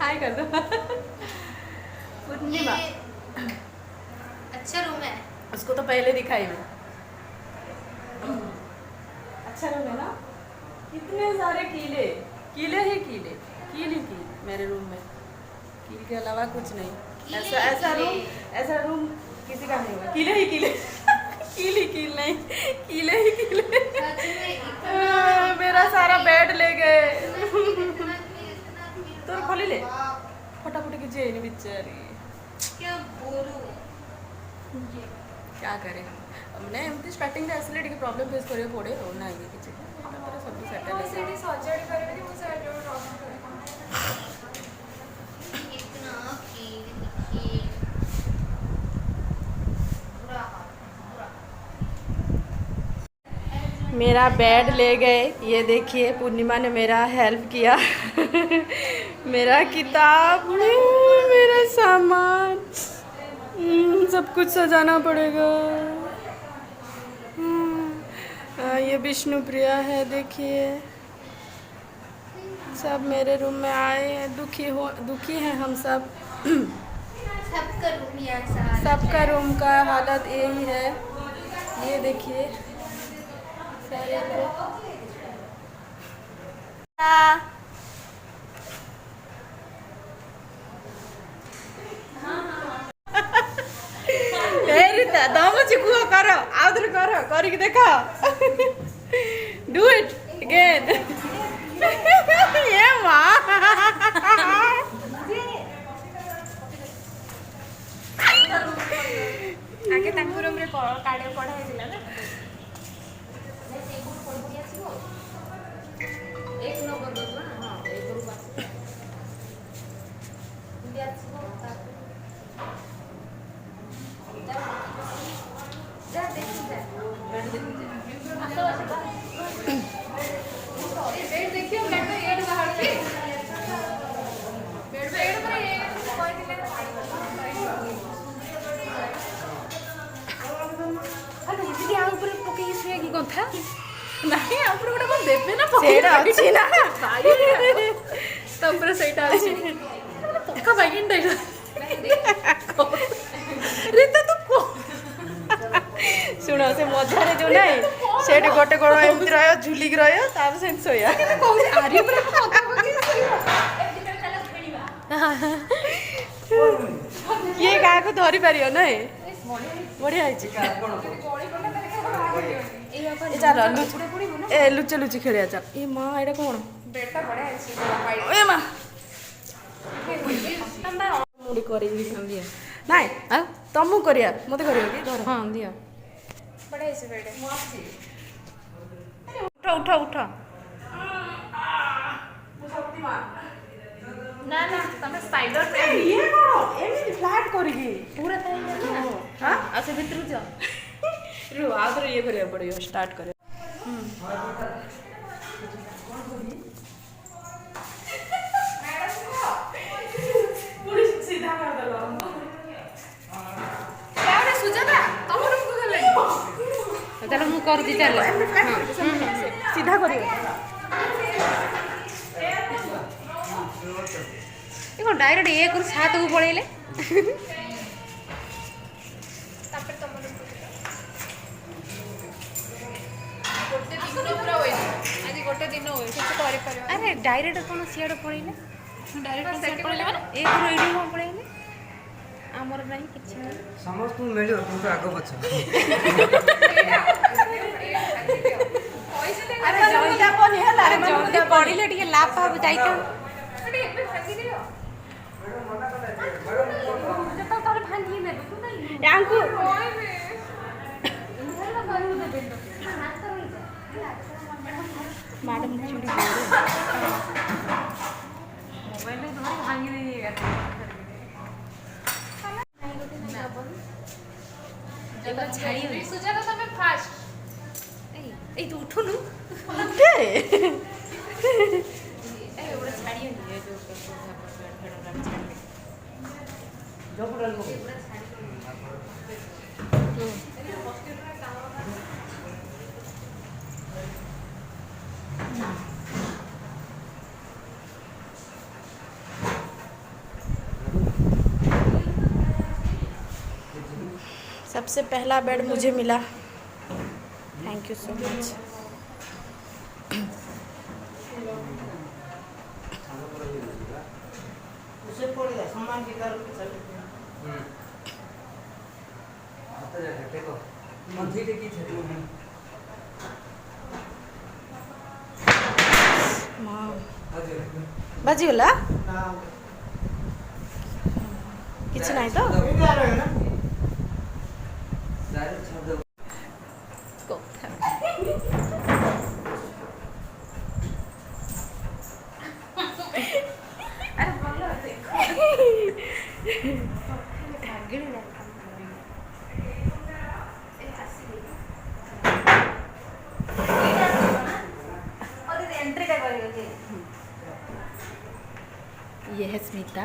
हाय कर दो। पूर्णिमा अच्छा रूम है। उसको तो पहले दिखाई मैं। अच्छा रूम है ना, कितने सारे कीले कीले ही कीले, कील ही कील मेरे रूम में, कील के अलावा कुछ नहीं। ऐसा रूम किसी का नहीं होगा। कीले ही कीले कील ही कील नहीं, कीले ही कीले। मेरा सारा बेड ले गए। तो खोली ले फटाफट की जेनी बिचारी। क्या बोलूं, क्या करें हमने एमती स्टार्टिंग रे आसले टिके प्रॉब्लम फेस करियो पड़े हो ना ये किछि तापर सब सेटल है। सेठी सजाड़ी करबे मो साइड रो प्रॉब्लम इतना कील दिखे बुरा बुरा। मेरा बेड ले गए, ये देखिए पूर्णिमा ने मेरा हेल्प किया। मेरा किताब, मेरा सामान, सब कुछ सजाना पड़ेगा। ये विष्णु प्रिया है, देखिए सब मेरे रूम में आए हैं। दुखी हैं हम सब। सबका रूम ही ऐसा हालत सबका है। रूम का हालत यही है। ये देखिए सारे लोग। दम चिकुआ करो आउधर करो करिक देखा। Do it again. ये माँ आगे तांको रूम रे काडे पढ़ा हेतिला ना एक नंबर दो ना। हां एक ग्रुप आसी इंडिया छिबो जा देखि जा बेड देखि जा आसो आसो बेड देखियो बेड में एड बाहर के बेड पे एड पर ये कोई दिले हेलो दीदी आ ऊपर पके सुए की कथा नहीं आ ऊपर गोटे कोन देबे ना सेरा अच्छी ना तपर सेटा अछि पक्का बागिन डाइला रीता तू को सुनो से मजारे जो नहीं सेठ गोटे गोड़ एमती रहो झुलिक रहो तार से सोया कहू आरी पर पक्का पके ये गाय को धरी पारियो नहीं बढ़िया है चल ए लुचे लुची खेलिया चल। ए माँ एटा कौन बेटा बड़ा है ए माँ मुड़ी करी दिया नाई आ तमु करिया मते करियो कि घर हां दिया बड़ा है बेटे उठा उठा उठा ना ना तमे स्पाइडर पे ये कौन एमी फ्लैट करिगी पूरा था हां आ से भीतर जा रु आदर ये करिया पड़ियो स्टार्ट करे। सीधा कर दलो क्या रे सुजाता तमर को खेले चलो मु कर दी चल सीधा करियो देखो डायरेक्ट ये कर साथ को पळेले तापर तमर गोटे दिन पूरा होई आज गोटे दिन होई कुछ करे परियो अरे डायरेक्ट कोन सियाड पळेले डायरेक्ट सेट पळेले माने एक रो एडी को पळेले हमर नहीं किछ नहीं समस्त मिलियो तुमको आगो पछ अरे जल्दी कोनी हला अरे जल्दी पड़िले टिके लाभ भाव जाई त अरे एबे भांगी दियो जता तोरे भांगी ने तू नहीं यांकु कोई बे इंधर ला करू दे बेटो हाथ तो नहीं जा मैडम चुड़ी मोबाइल में धर भांगी देगा जब छाड़ी सुजाता तमे फास्ट ए तू उठो नु उठे ए ओरा छाड़ी है जो छाड़ी जो पड़ल छाड़ी सबसे पहला बेड मुझे मिला, थैंक यू सो मच। उसे पड़ेगा सामान की तरफ चल आता जा देखो मंथली की छे माँ बाजीगला किसी नहीं तो डायरेक्ट शब्द ये है स्मिता।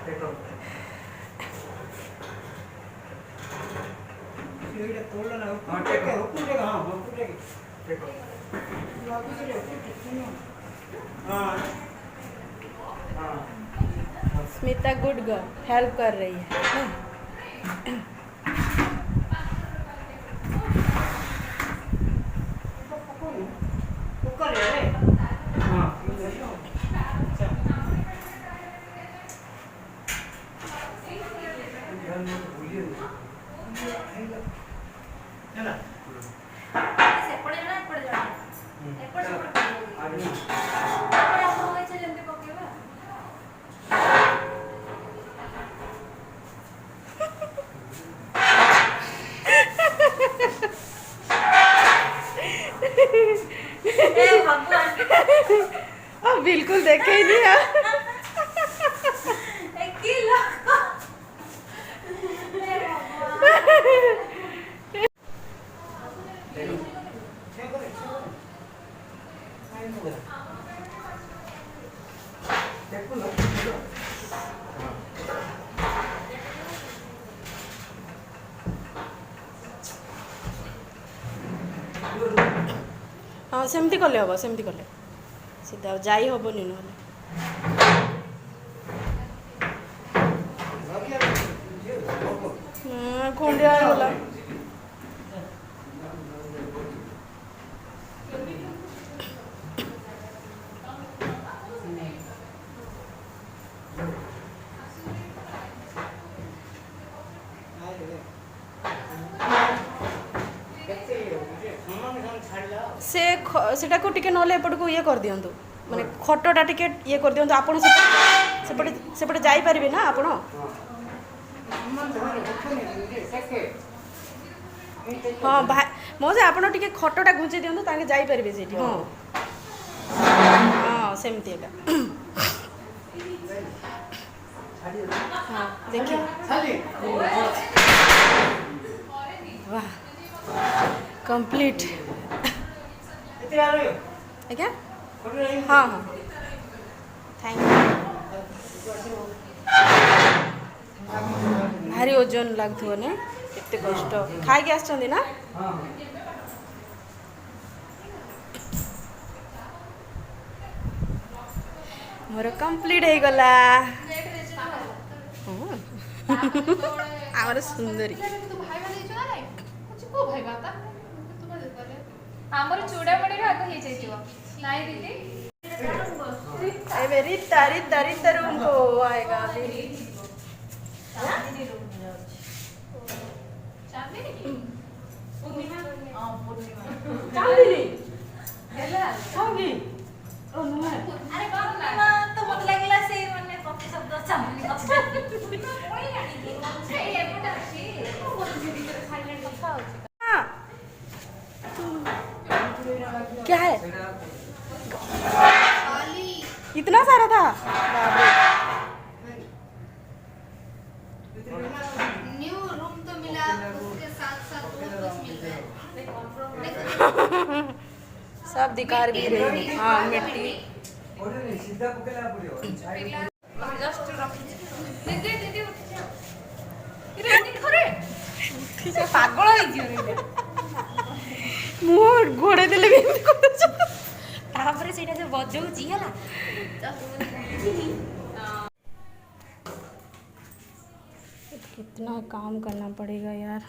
देखो ये तोड़ना ना हां टेके ऊपर टेके हां ऊपर टेके देखो हां हां स्मिता गुड गर्ल, हेल्प कर रही है। ऊपर है हां अच्छा है ना बिल्कुल देखे ही नहीं है। हाँ सेमती कले हम, सेमती कले सीधा जाई हेनी ना खंडिया गला। सेटा को टिके नले एपट को ये कर दियंतु माने खटटा टिके ये कर दियंतु आपण सेपटे सेपटे जाई परिबे ना आपण। हाँ भाई मौजे आपण टिके खटटा घुंचे दियंतु ताके जाई परिबे सेठी। हां हां सेमती एका हां देखिए वाह कंप्लीट क्या हाँ हाँ थैंक यू। भारी ओजन लगुव ने केते कष्ट खाई आसछंदी ना। मोर कंप्लीट हो गला आमर सुंदरी ଆମର ଚୁଡ଼ାମଣିର ଆଗ ହେଇଯାଇଥିବ ନାଇଁ ଦିଦି एबे रिता रिता रिता रूम को आएगा अभी ଚାନ୍ଦିନୀ କି ପୂର୍ଣ୍ଣିମା हां ପୂର୍ଣ୍ଣିମା चांदनी ହେଲା होगी ओ नुआ ଆରେ ପୂର୍ଣ୍ଣିମା ତ ମତେ ଲାଗିଲା ସେ ମାନେ ପ୍ରତି ଶବ୍ଦ ଚାନ୍ଦିନୀ କଥା ପଳେଇଲାଣି କି ସେ ଏପଟେ ଅଛି ମୁଁ ବୋଲୁଛି ଭିତରେ ସାଇଲେଣ୍ଟ କଥା ହଉଛି। क्या है इतना सारा था न्यू रूम तो मिला उसके साथ साथ और कुछ मिल रहा है सब दिखा भी रही। हाँ मिट्टी सीधा पकेला पड़ियो जस्ट रखी दीदी दीदी इरे निखरे से पागल होई जियो रे मुँह घोड़े देले भी तापर ସେଇଟା ଯୋଉ ବଜଉଛି ହେଲା कितना काम करना पड़ेगा यार।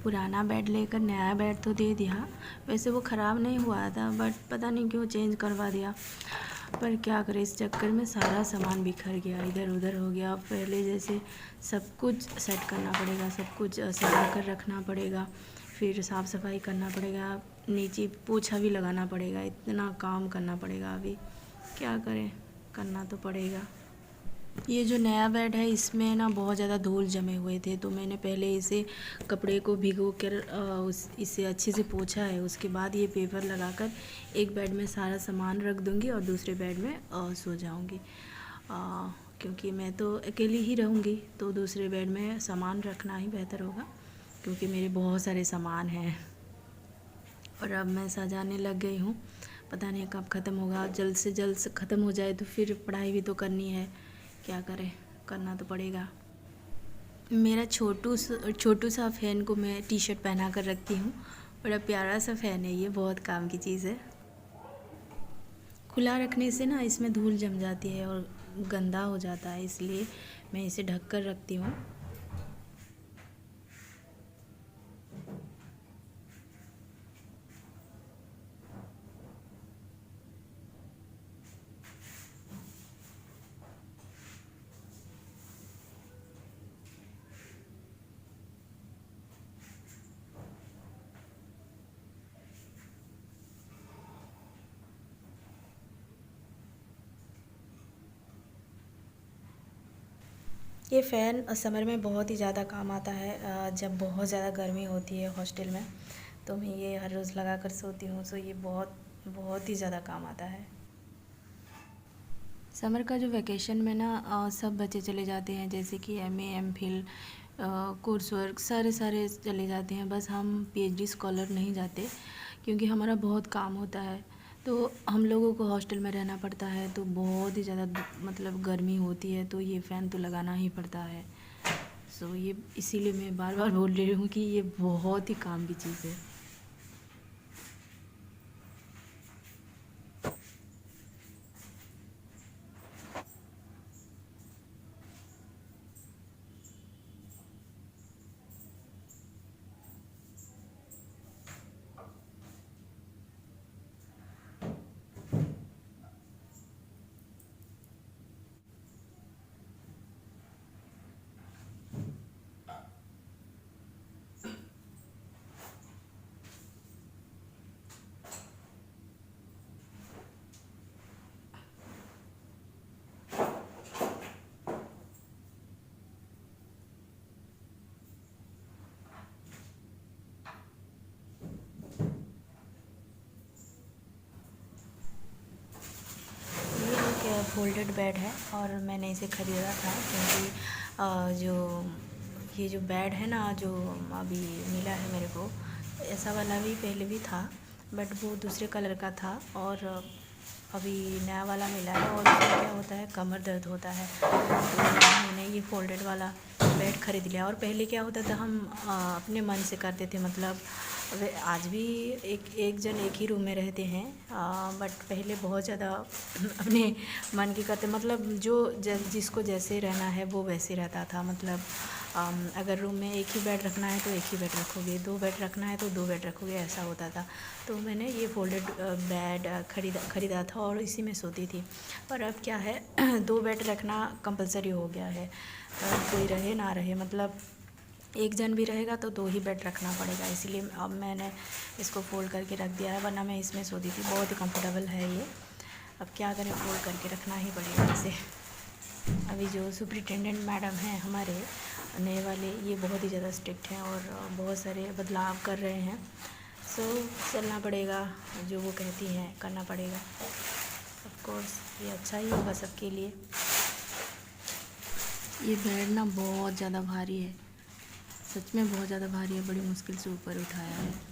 पुराना बेड लेकर नया बेड तो दे दिया, वैसे वो ख़राब नहीं हुआ था बट पता नहीं क्यों चेंज करवा दिया। पर क्या करें, इस चक्कर में सारा सामान बिखर गया, इधर उधर हो गया। पहले जैसे सब कुछ सेट करना पड़ेगा, सब कुछ सजा कर रखना पड़ेगा, फिर साफ़ सफाई करना पड़ेगा, नीचे पोछा भी लगाना पड़ेगा, इतना काम करना पड़ेगा। अभी क्या करें, करना तो पड़ेगा। ये जो नया बेड है इसमें ना बहुत ज़्यादा धूल जमे हुए थे, तो मैंने पहले इसे कपड़े को भिगो कर इसे अच्छे से पोंछा है। उसके बाद ये पेपर लगाकर एक बेड में सारा सामान रख दूँगी और दूसरे बेड में सो जाऊँगी, क्योंकि मैं तो अकेली ही रहूँगी, तो दूसरे बेड में सामान रखना ही बेहतर होगा, क्योंकि मेरे बहुत सारे सामान हैं। और अब मैं सजाने लग गई हूँ, पता नहीं कब ख़त्म होगा। जल्द से जल्द ख़त्म हो जाए तो फिर पढ़ाई भी तो करनी है, क्या करें, करना तो पड़ेगा। मेरा छोटू सा फ़ैन को मैं टी शर्ट पहना कर रखती हूँ, बड़ा प्यारा सा फ़ैन है ये, बहुत काम की चीज़ है। खुला रखने से ना इसमें धूल जम जाती है और गंदा हो जाता है, इसलिए मैं इसे ढक कर रखती हूँ। ये फ़ैन समर में बहुत ही ज़्यादा काम आता है। जब बहुत ज़्यादा गर्मी होती है हॉस्टल में, तो मैं ये हर रोज़ लगा कर सोती हूँ, सो ये बहुत ही ज़्यादा काम आता है। समर का जो वैकेशन में ना सब बच्चे चले जाते हैं, जैसे कि MA MPhil कोर्स वर्क सारे चले जाते हैं। बस हम PhD स्कॉलर नहीं जाते, क्योंकि हमारा बहुत काम होता है, तो हम लोगों को हॉस्टल में रहना पड़ता है, तो बहुत ही ज़्यादा मतलब गर्मी होती है, तो ये फ़ैन तो लगाना ही पड़ता है। सो ये इसीलिए मैं बार बार बोल रही हूँ कि ये बहुत ही काम की चीज़ है। फोल्डेड बेड है और मैंने इसे ख़रीदा था, क्योंकि ये जो बेड है ना, जो अभी मिला है मेरे को, ऐसा वाला भी पहले भी था, बट वो दूसरे कलर का था, और अभी नया वाला मिला है। और उसमें क्या होता है, कमर दर्द होता है, तो मैंने ये फोल्डेड वाला बेड ख़रीद लिया। और पहले क्या होता था, हम अपने मन से करते थे, मतलब आज भी एक जन एक ही रूम में रहते हैं, बट पहले बहुत ज़्यादा अपने मन की करते, मतलब जिसको जैसे रहना है वो वैसे रहता था। मतलब अगर रूम में एक ही बेड रखना है तो एक ही बेड रखोगे, 2 बेड रखना है तो 2 बेड रखोगे, ऐसा होता था। तो मैंने ये फोल्डेड बेड ख़रीदा था और इसी में सोती थी। पर अब क्या है 2 बेड रखना कंपलसरी हो गया है, कोई रहे ना रहे, मतलब एक जन भी रहेगा तो 2 ही बेड रखना पड़ेगा, इसलिए अब मैंने इसको फ़ोल्ड करके रख दिया है, वरना मैं इसमें सोती थी। बहुत ही कंफर्टेबल है ये, अब क्या करें, फ़ोल्ड करके रखना ही पड़ेगा इसे। अभी जो सुपरिटेंडेंट मैडम हैं हमारे नए वाले, ये बहुत ही ज़्यादा स्ट्रिक्ट हैं और बहुत सारे बदलाव कर रहे हैं, सो चलना पड़ेगा, जो वो कहती हैं करना पड़ेगा। ऑफ कोर्स ये अच्छा ही होगा सबके लिए। ये बेड ना बहुत ज़्यादा भारी है, सच में बहुत ज़्यादा भारी है, बड़ी मुश्किल से ऊपर उठाया है।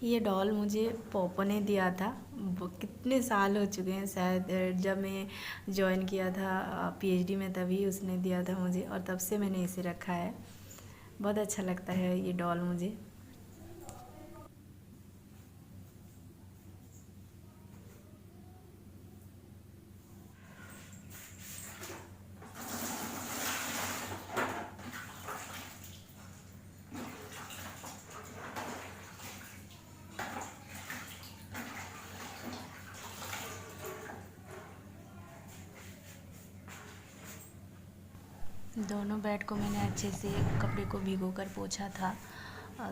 ये डॉल मुझे पोपो ने दिया था। कितने साल हो चुके हैं, शायद जब मैं ज्वाइन किया था पीएचडी में तभी उसने दिया था मुझे, और तब से मैंने इसे रखा है। बहुत अच्छा लगता है ये डॉल मुझे। दोनों बेड को मैंने अच्छे से कपड़े को भिगो कर पोंछा था,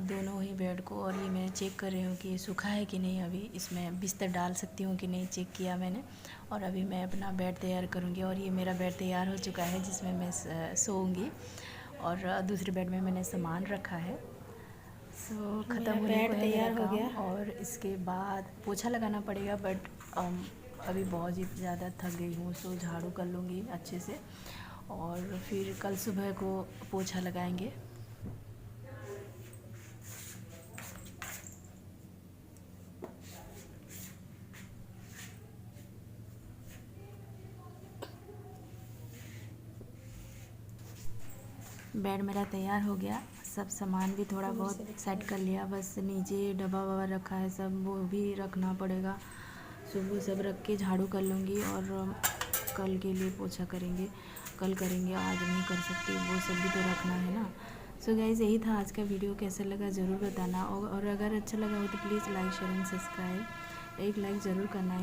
दोनों ही बेड को। और ये मैं चेक कर रही हूँ कि ये सूखा है कि नहीं। अभी इसमें बिस्तर डाल सकती हूँ कि नहीं, चेक किया मैंने। और अभी मैं अपना बेड तैयार करूँगी। और ये मेरा बेड तैयार हो चुका है जिसमें मैं सोऊंगी। और दूसरे बेड में मैंने सामान रखा है। सो ख़त्म होने को है मेरा काम। और इसके बाद पोछा लगाना पड़ेगा, बट अभी बहुत ही ज़्यादा थक गई हूँ, सो झाड़ू कर लूँगी अच्छे से। और फिर कल सुबह को पोछा लगाएंगे। बेड मेरा तैयार हो गया, सब सामान भी थोड़ा बहुत सेट कर लिया, बस नीचे डब्बा वब्बा रखा है सब, वो भी रखना पड़ेगा। सुबह सब रख के झाड़ू कर लूँगी और कल के लिए पोछा करेंगे। कल करेंगे, आज नहीं कर सकती, वो सब भी तो रखना है ना। सो गाइस, यही था आज का वीडियो। कैसा लगा ज़रूर बताना, और अगर अच्छा लगा हो तो please like share and subscribe. एक लाइक ज़रूर करना है।